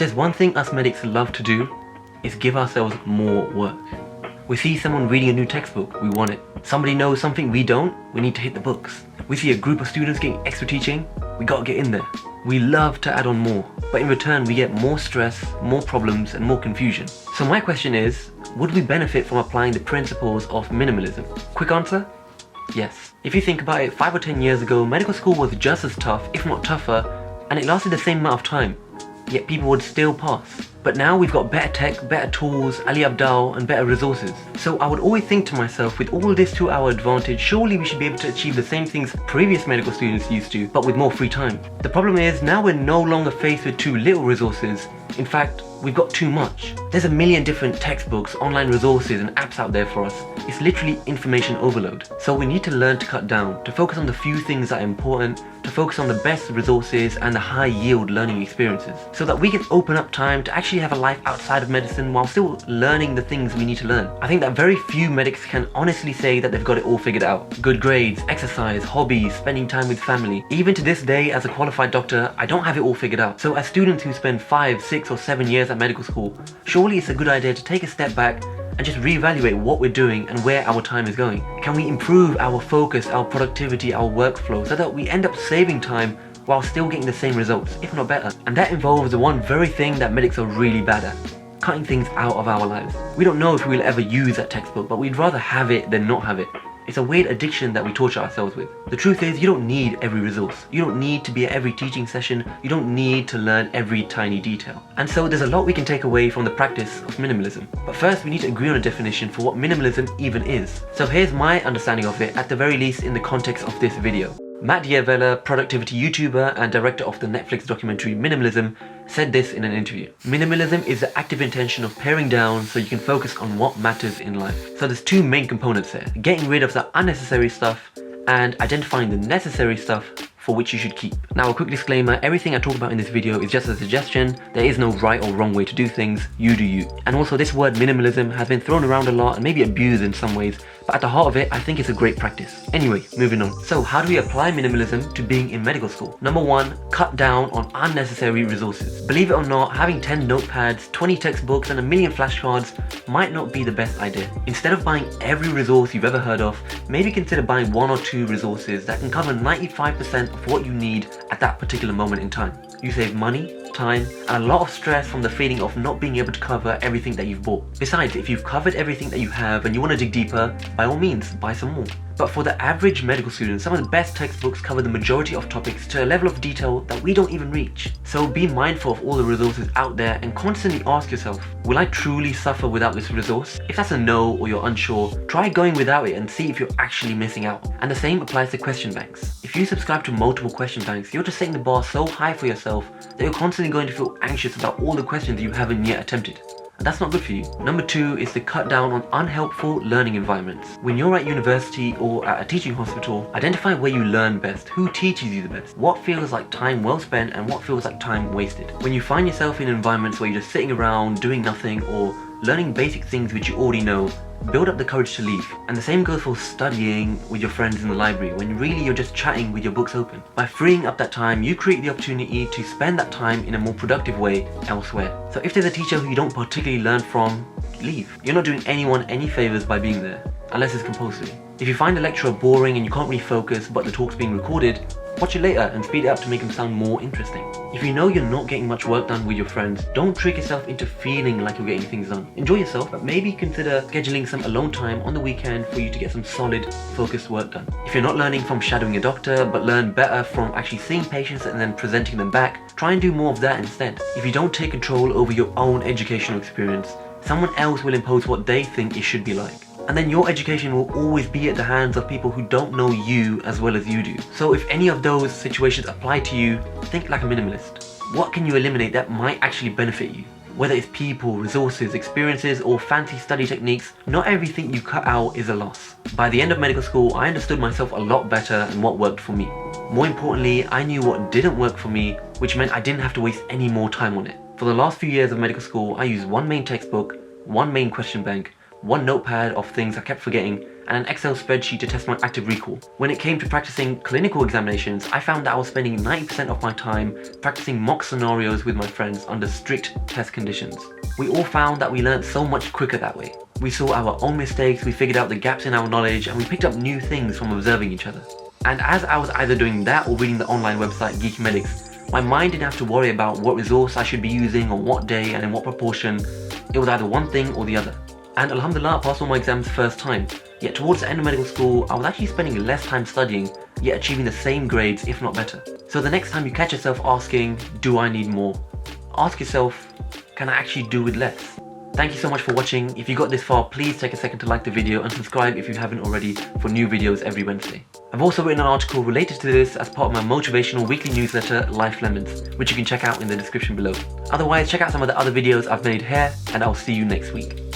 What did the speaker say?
there's one thing us medics love to do, is give ourselves more work. We see someone reading a new textbook, we want it. Somebody knows something we don't, we need to hit the books. We see a group of students getting extra teaching, we gotta get in there. We love to add on more, but in return we get more stress, more problems and more confusion. So my question is, would we benefit from applying the principles of minimalism? Quick answer? Yes. If you think about it, 5 or 10 years ago, medical school was just as tough, if not tougher, and it lasted the same amount of time, yet people would still pass. But now we've got better tech, better tools, Ali Abdal, and better resources. So I would always think to myself, with all this to our advantage, surely we should be able to achieve the same things previous medical students used to, but with more free time. The problem is, now we're no longer faced with too little resources. In fact, we've got too much. There's a million different textbooks, online resources and apps out there for us. It's literally information overload. So we need to learn to cut down, to focus on the few things that are important, to focus on the best resources and the high yield learning experiences, so that we can open up time to actually have a life outside of medicine while still learning the things we need to learn. I think that very few medics can honestly say that they've got it all figured out. Good grades, exercise, hobbies, spending time with family. Even to this day, as a qualified doctor, I don't have it all figured out. So as students who spend 5, 6 or 7 years at medical school, surely it's a good idea to take a step back and just reevaluate what we're doing and where our time is going. Can we improve our focus, our productivity, our workflow, so that we end up saving time while still getting the same results, if not better? And that involves the one very thing that medics are really bad at: cutting things out of our lives. We don't know if we'll ever use that textbook, but we'd rather have it than not have it. It's a weird addiction that we torture ourselves with. The truth is, you don't need every resource. You don't need to be at every teaching session. You don't need to learn every tiny detail. And so there's a lot we can take away from the practice of minimalism. But first, we need to agree on a definition for what minimalism even is. So here's my understanding of it, at the very least in the context of this video. Matt D'Avella, productivity YouTuber and director of the Netflix documentary Minimalism, said this in an interview. Minimalism is the active intention of paring down so you can focus on what matters in life. So there's two main components here: getting rid of the unnecessary stuff and identifying the necessary stuff for which you should keep. Now, a quick disclaimer, everything I talk about in this video is just a suggestion. There is no right or wrong way to do things. You do you. And also, this word minimalism has been thrown around a lot and maybe abused in some ways, but at the heart of it, I think it's a great practice. Anyway, moving on. So how do we apply minimalism to being in medical school? Number one, cut down on unnecessary resources. Believe it or not, having 10 notepads, 20 textbooks and a million flashcards might not be the best idea. Instead of buying every resource you've ever heard of, maybe consider buying 1 or 2 resources that can cover 95% of what you need at that particular moment in time. You save money, time, and a lot of stress from the feeling of not being able to cover everything that you've bought. Besides, if you've covered everything that you have and you want to dig deeper, by all means, buy some more. But for the average medical student, some of the best textbooks cover the majority of topics to a level of detail that we don't even reach. So be mindful of all the resources out there and constantly ask yourself, will I truly suffer without this resource? If that's a no or you're unsure, try going without it and see if you're actually missing out. And the same applies to question banks. If you subscribe to multiple question banks, you're just setting the bar so high for yourself that you're constantly going to feel anxious about all the questions you haven't yet attempted. And that's not good for you. Number 2 is to cut down on unhelpful learning environments. When you're at university or at a teaching hospital, identify where you learn best, who teaches you the best, what feels like time well spent and what feels like time wasted. When you find yourself in environments where you're just sitting around doing nothing or learning basic things which you already know, build up the courage to leave. And the same goes for studying with your friends in the library, when really you're just chatting with your books open. By freeing up that time, you create the opportunity to spend that time in a more productive way elsewhere. So if there's a teacher who you don't particularly learn from, leave. You're not doing anyone any favors by being there, unless it's compulsory. If you find a lecturer boring and you can't really focus but the talk's being recorded, watch it later and speed it up to make them sound more interesting. If you know you're not getting much work done with your friends, don't trick yourself into feeling like you're getting things done. Enjoy yourself, but maybe consider scheduling some alone time on the weekend for you to get some solid, focused work done. If you're not learning from shadowing a doctor, but learn better from actually seeing patients and then presenting them back, try and do more of that instead. If you don't take control over your own educational experience, someone else will impose what they think it should be like. And then your education will always be at the hands of people who don't know you as well as you do. So if any of those situations apply to you, think like a minimalist. What can you eliminate that might actually benefit you? Whether it's people, resources, experiences, or fancy study techniques, not everything you cut out is a loss. By the end of medical school, I understood myself a lot better and what worked for me. More importantly, I knew what didn't work for me, which meant I didn't have to waste any more time on it. For the last few years of medical school, I used one main textbook, one main question bank, one notepad of things I kept forgetting, and an Excel spreadsheet to test my active recall. When it came to practicing clinical examinations, I found that I was spending 90% of my time practicing mock scenarios with my friends under strict test conditions. We all found that we learned so much quicker that way. We saw our own mistakes, we figured out the gaps in our knowledge, and we picked up new things from observing each other. And as I was either doing that or reading the online website YoungAcademics, my mind didn't have to worry about what resource I should be using on what day and in what proportion. It was either one thing or the other. And alhamdulillah, I passed all my exams first time. Yet towards the end of medical school, I was actually spending less time studying, yet achieving the same grades, if not better. So the next time you catch yourself asking, do I need more? Ask yourself, can I actually do with less? Thank you so much for watching. If you got this far, please take a second to like the video and subscribe if you haven't already for new videos every Wednesday. I've also written an article related to this as part of my motivational weekly newsletter, Life Lemons, which you can check out in the description below. Otherwise, check out some of the other videos I've made here, and I'll see you next week.